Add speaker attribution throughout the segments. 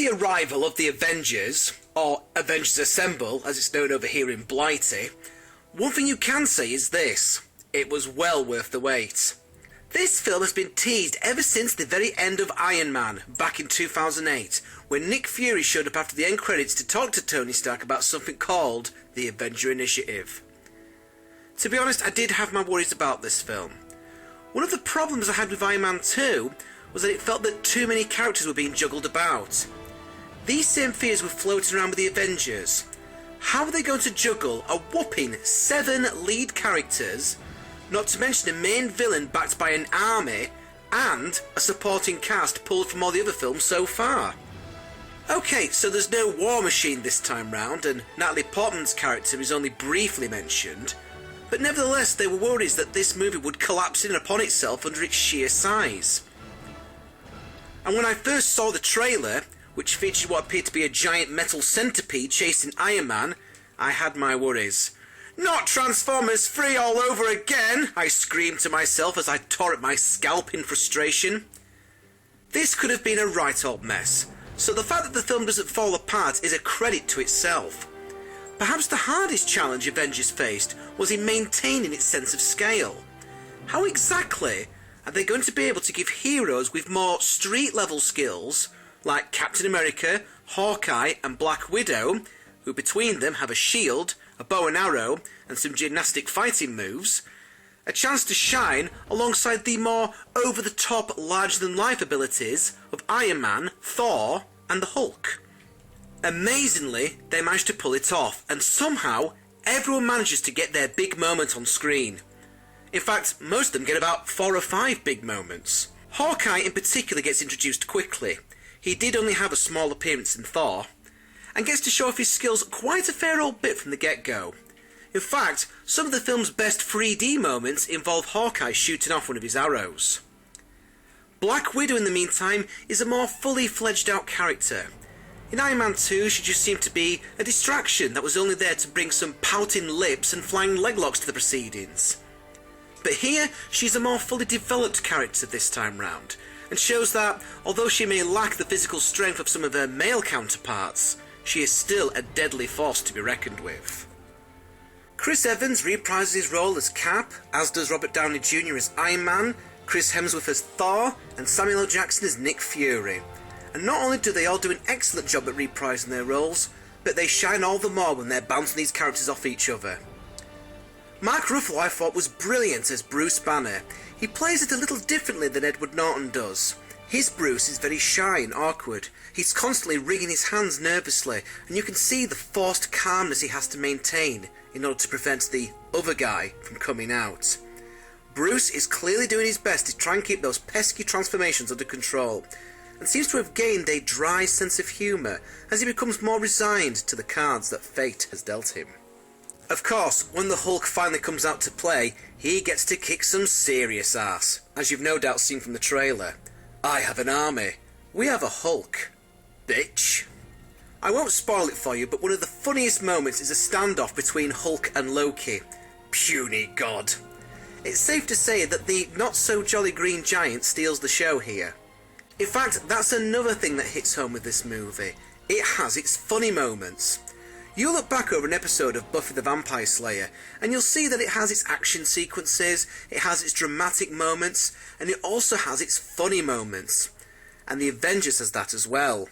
Speaker 1: the arrival of the Avengers, or Avengers Assemble as it's known over here in Blighty, one thing you can say is this: it was well worth the wait. This film has been teased ever since the very end of Iron Man, back in 2008, when Nick Fury showed up after the end credits to talk to Tony Stark about something called the Avenger Initiative. To be honest, I did have my worries about this film. One of the problems I had with Iron Man 2 was that it felt that too many characters were being juggled about. These same fears were floating around with the Avengers. How are they going to juggle a whopping 7 lead characters, not to mention a main villain backed by an army, and a supporting cast pulled from all the other films so far? Okay, so there's no War Machine this time round, and Natalie Portman's character is only briefly mentioned, but nevertheless there were worries that this movie would collapse in upon itself under its sheer size. And when I first saw the trailer, which featured what appeared to be a giant metal centipede chasing Iron Man, I had my worries. "Not Transformers 3 all over again!" I screamed to myself as I tore at my scalp in frustration. This could have been a right old mess, so the fact that the film doesn't fall apart is a credit to itself. Perhaps the hardest challenge Avengers faced was in maintaining its sense of scale. How exactly are they going to be able to give heroes with more street-level skills, like Captain America, Hawkeye and Black Widow, who between them have a shield, a bow and arrow, and some gymnastic fighting moves, a chance to shine alongside the more over-the-top, larger-than-life abilities of Iron Man, Thor, and the Hulk? Amazingly, they managed to pull it off, and somehow everyone manages to get their big moment on screen. In fact, most of them get about 4 or 5 big moments. Hawkeye in particular gets introduced quickly. He did only have a small appearance in Thor, and gets to show off his skills quite a fair old bit from the get-go. In fact, some of the film's best 3D moments involve Hawkeye shooting off one of his arrows. Black Widow, in the meantime, is a more fully fledged out character. In Iron Man 2, she just seemed to be a distraction that was only there to bring some pouting lips and flying leglocks to the proceedings. But here, she's a more fully developed character this time round, and shows that, although she may lack the physical strength of some of her male counterparts, she is still a deadly force to be reckoned with. Chris Evans reprises his role as Cap, as does Robert Downey Jr. as Iron Man, Chris Hemsworth as Thor, and Samuel L. Jackson as Nick Fury. And not only do they all do an excellent job at reprising their roles, but they shine all the more when they're bouncing these characters off each other. Mark Ruffalo, I thought, was brilliant as Bruce Banner. He plays it a little differently than Edward Norton does. His Bruce is very shy and awkward. He's constantly wringing his hands nervously, and you can see the forced calmness he has to maintain in order to prevent the other guy from coming out. Bruce is clearly doing his best to try and keep those pesky transformations under control, and seems to have gained a dry sense of humour as he becomes more resigned to the cards that fate has dealt him. Of course, when the Hulk finally comes out to play, he gets to kick some serious ass, as you've no doubt seen from the trailer. I have an army. We have a Hulk. Bitch. I won't spoil it for you, but one of the funniest moments is a standoff between Hulk and Loki. Puny god. It's safe to say that the not-so-jolly green giant steals the show here. In fact, that's another thing that hits home with this movie. It has its funny moments. You look back over an episode of Buffy the Vampire Slayer, and you'll see that it has its action sequences, it has its dramatic moments, and it also has its funny moments. And the Avengers has that as well.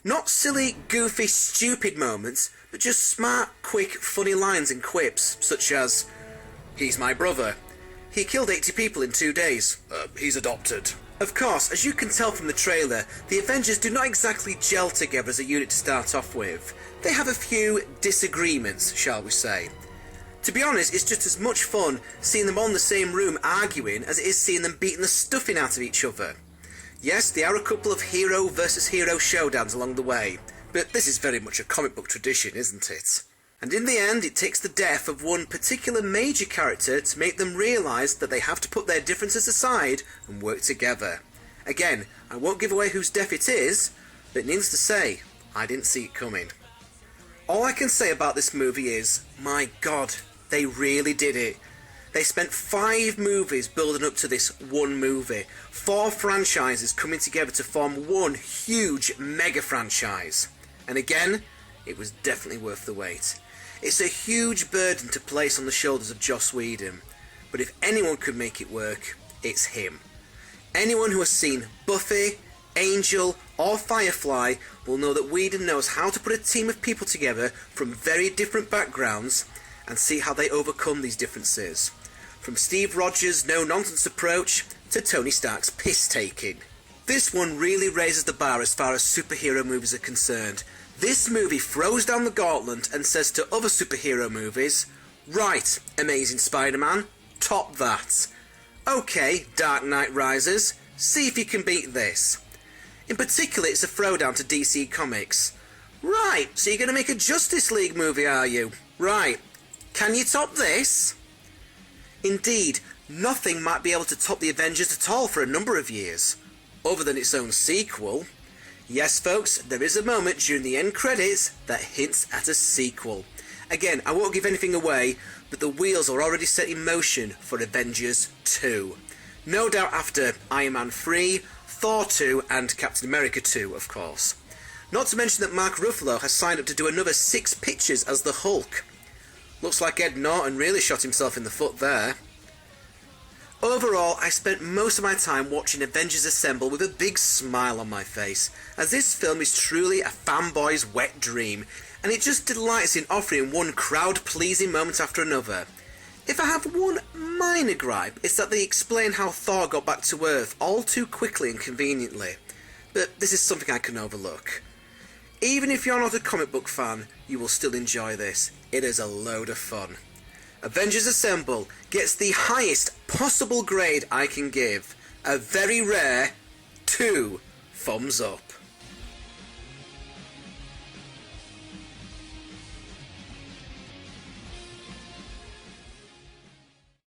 Speaker 1: Not silly, goofy, stupid moments, but just smart, quick, funny lines and quips, such as, "He's my brother. He killed 80 people in 2 days. He's adopted." Of course, as you can tell from the trailer, the Avengers do not exactly gel together as a unit to start off with. They have a few disagreements, shall we say. To be honest, it's just as much fun seeing them all in the same room arguing as it is seeing them beating the stuffing out of each other. Yes, there are a couple of hero versus hero showdowns along the way, but this is very much a comic book tradition, isn't it? And in the end, it takes the death of one particular major character to make them realise that they have to put their differences aside and work together. Again, I won't give away whose death it is, but needless to say, I didn't see it coming. All I can say about this movie is, my god, they really did it. They spent 5 movies building up to this one movie. 4 franchises coming together to form one huge mega franchise. And again, it was definitely worth the wait. It's a huge burden to place on the shoulders of Joss Whedon, but if anyone could make it work, it's him. Anyone who has seen Buffy, Angel, or Firefly will know that Whedon knows how to put a team of people together from very different backgrounds and see how they overcome these differences. From Steve Rogers' no-nonsense approach to Tony Stark's piss-taking. This one really raises the bar as far as superhero movies are concerned. This movie throws down the gauntlet and says to other superhero movies, right, Amazing Spider-Man, top that. Okay, Dark Knight Rises, see if you can beat this. In particular, it's a throwdown to DC Comics. Right, so you're going to make a Justice League movie, are you? Right, can you top this? Indeed, nothing might be able to top the Avengers at all for a number of years, other than its own sequel. Yes, folks, there is a moment during the end credits that hints at a sequel. Again, I won't give anything away, but the wheels are already set in motion for Avengers 2. No doubt after Iron Man 3, Thor 2 and Captain America 2, of course. Not to mention that Mark Ruffalo has signed up to do another 6 pictures as the Hulk. Looks like Ed Norton really shot himself in the foot there. Overall, I spent most of my time watching Avengers Assemble with a big smile on my face, as this film is truly a fanboy's wet dream, and it just delights in offering one crowd-pleasing moment after another. If I have one minor gripe, it's that they explain how Thor got back to Earth all too quickly and conveniently, but this is something I can overlook. Even if you're not a comic book fan, you will still enjoy this. It is a load of fun. Avengers Assemble gets the highest possible grade I can give. A very rare 2 thumbs up.